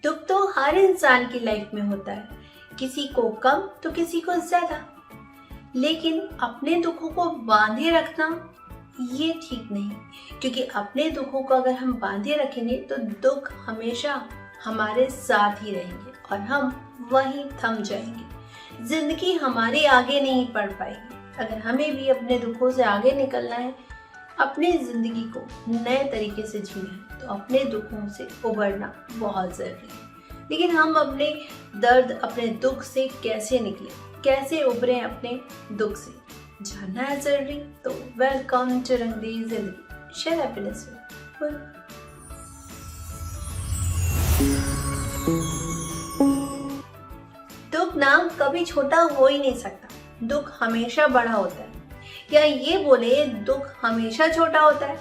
दुख तो हर इंसान की लाइफ में होता है, किसी को कम तो किसी को ज्यादा। लेकिन अपने दुखों को बांधे रखना ये ठीक नहीं, क्योंकि अपने दुखों को अगर हम बांधे रखेंगे तो दुख हमेशा हमारे साथ ही रहेंगे और हम वहीं थम जाएंगे। जिंदगी हमारे आगे नहीं बढ़ पाएगी। अगर हमें भी अपने दुखों से आगे निकलना है, अपनी जिंदगी को नए तरीके से जीना है, तो अपने दुखों से उबरना बहुत जरूरी है। लेकिन हम अपने दर्द, अपने दुख से कैसे निकले, कैसे उबरे अपने दुख से, जानना है जरूरी। तो वेलकम टू रंगली जिंदगी, शेयर हैप्पीनेस विद। दुख ना कभी छोटा हो ही नहीं सकता, दुख हमेशा बड़ा होता है। या ये बोले दुख हमेशा छोटा होता है,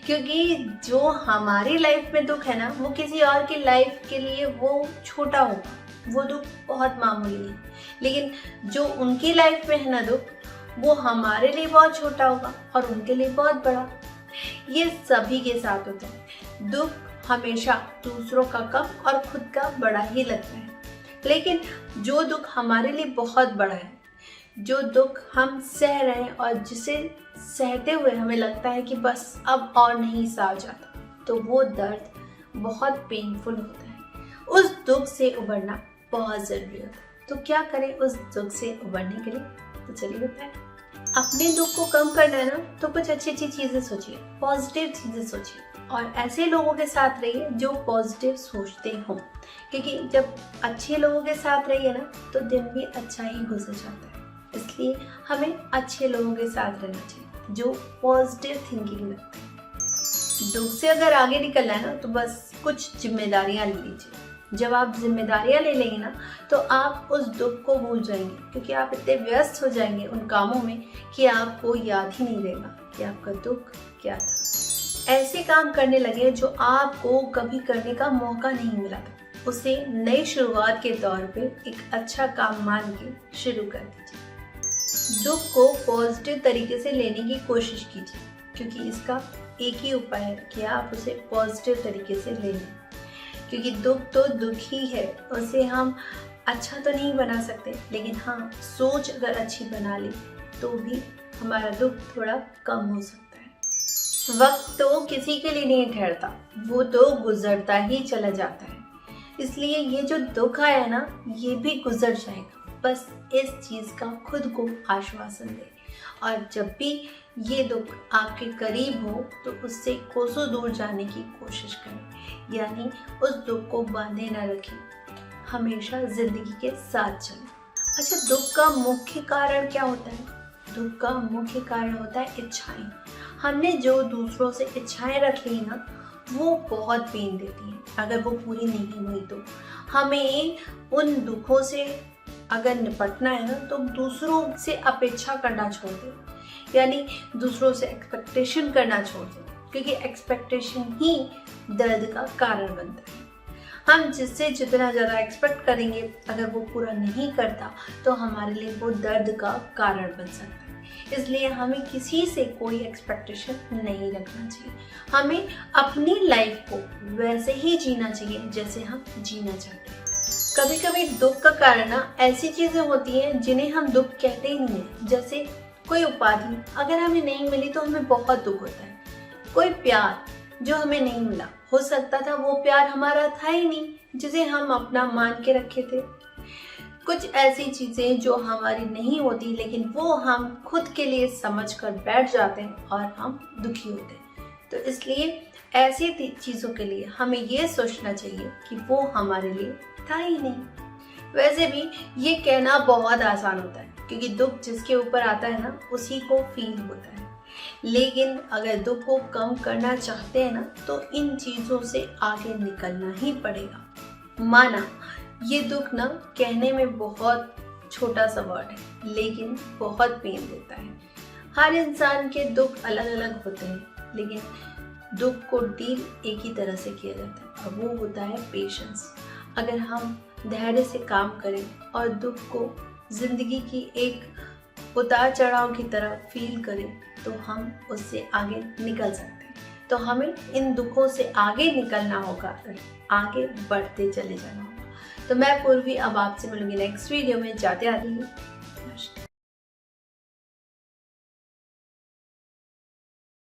क्योंकि जो हमारी लाइफ में दुख है ना, वो किसी और की लाइफ के लिए वो छोटा होगा, वो दुख बहुत मामूली है। लेकिन जो उनकी लाइफ में है ना दुख, वो हमारे लिए बहुत छोटा होगा और उनके लिए बहुत बड़ा। ये सभी के साथ होता है। दुख हमेशा दूसरों का कम और खुद का बड़ा ही लगता है। लेकिन जो दुख हमारे लिए बहुत बड़ा है, जो दुख हम सह रहे हैं और जिसे सहते हुए हमें लगता है कि बस अब और नहीं सहा जाता, तो वो दर्द बहुत पेनफुल होता है। उस दुख से उबरना बहुत ज़रूरी होता है। तो क्या करें उस दुख से उबरने के लिए? तो चलिए बताएं। अपने दुख को कम करना है ना, तो कुछ अच्छी अच्छी चीज़ें सोचिए, पॉजिटिव चीज़ें सोचिए और ऐसे लोगों के साथ रहिए जो पॉजिटिव सोचते हों, क्योंकि जब अच्छे लोगों के साथ रहिए ना, तो दिन भी अच्छा ही गुजर जाता है। इसलिए हमें अच्छे लोगों के साथ रहना चाहिए जो पॉजिटिव थिंकिंग रखते हैं। दुख से अगर आगे निकलना है ना, तो बस कुछ जिम्मेदारियां ले लीजिए। जब आप जिम्मेदारियां ले लेंगे ना, तो आप उस दुख को भूल जाएंगे, क्योंकि आप इतने व्यस्त हो जाएंगे उन कामों में कि आपको याद ही नहीं रहेगा कि आपका दुख क्या था। ऐसे काम करने लगे जो आपको कभी करने का मौका नहीं मिला था, उसे नई शुरुआत के तौर पे एक अच्छा काम मान के शुरू कर दीजिए। दुख को पॉजिटिव तरीके से लेने की कोशिश कीजिए, क्योंकि इसका एक ही उपाय है कि आप उसे पॉजिटिव तरीके से ले लें। क्योंकि दुख तो दुख ही है, उसे हम अच्छा तो नहीं बना सकते, लेकिन हाँ, सोच अगर अच्छी बना ली तो भी हमारा दुख थोड़ा कम हो सकता है। वक्त तो किसी के लिए नहीं ठहरता, वो तो गुजरता ही चला जाता है। इसलिए ये जो दुख आया ना, ये भी गुजर जाएगा। बस इस चीज़ का खुद को आश्वासन दें, और जब भी ये दुख आपके करीब हो तो उससे कोसों दूर जाने की कोशिश करें, यानी उस दुख को बांधे न रखें, हमेशा जिंदगी के साथ चलें। अच्छा, दुख का मुख्य कारण क्या होता है? दुख का मुख्य कारण होता है इच्छाएं। हमने जो दूसरों से इच्छाएं रख ली ना, वो बहुत पेन देती हैं। अगर वो पूरी नहीं हुई तो हमें उन दुखों से अगर निपटना है ना, तो दूसरों से अपेक्षा करना छोड़ दें, यानी दूसरों से एक्सपेक्टेशन करना छोड़ दें, क्योंकि एक्सपेक्टेशन ही दर्द का कारण बनता है। हम जिससे जितना ज़्यादा एक्सपेक्ट करेंगे, अगर वो पूरा नहीं करता तो हमारे लिए वो दर्द का कारण बन सकता है। इसलिए हमें किसी से कोई एक्सपेक्टेशन नहीं रखना चाहिए। हमें अपनी लाइफ को वैसे ही जीना चाहिए जैसे हम जीना चाहते हैं। कभी कभी दुख का कारण ना ऐसी चीजें होती हैं जिन्हें हम दुख कहते ही नहीं हैं। जैसे कोई उपाधि अगर हमें नहीं मिली तो हमें बहुत दुख होता है। कोई प्यार जो हमें नहीं मिला, हो सकता था वो प्यार हमारा था ही नहीं, जिसे हम अपना मान के रखे थे। कुछ ऐसी चीजें जो हमारी नहीं होती, लेकिन वो हम खुद के लिए समझ कर बैठ जाते हैं और हम दुखी होते हैं। तो इसलिए ऐसी चीजों के लिए हमें ये सोचना चाहिए कि वो हमारे लिए था ही नहीं। वैसे भी ये कहना बहुत आसान होता है, क्योंकि दुख जिसके ऊपर आता है ना, उसी को फील होता है। लेकिन अगर दुख को कम करना चाहते हैं ना, तो इन चीजों से आगे निकलना ही पड़ेगा। माना ये दुख ना कहने में बहुत छोटा सा वर्ड है, लेकिन बहुत पेन देता है। हर इंसान के दुख अलग अलग होते हैं, लेकिन दुख को डील एक ही तरह से किया जाता है, और वो होता है पेशेंस। अगर हम धैर्य से काम करें और दुख को जिंदगी की एक उतार चढ़ाव की तरह फील करें, तो हम उससे आगे निकल सकते हैं। तो हमें इन दुखों से आगे निकलना होगा, आगे बढ़ते चले जाना होगा। तो मैं पूर्वी अब आपसे मिलूंगी नेक्स्ट वीडियो में। जाते आती हूँ।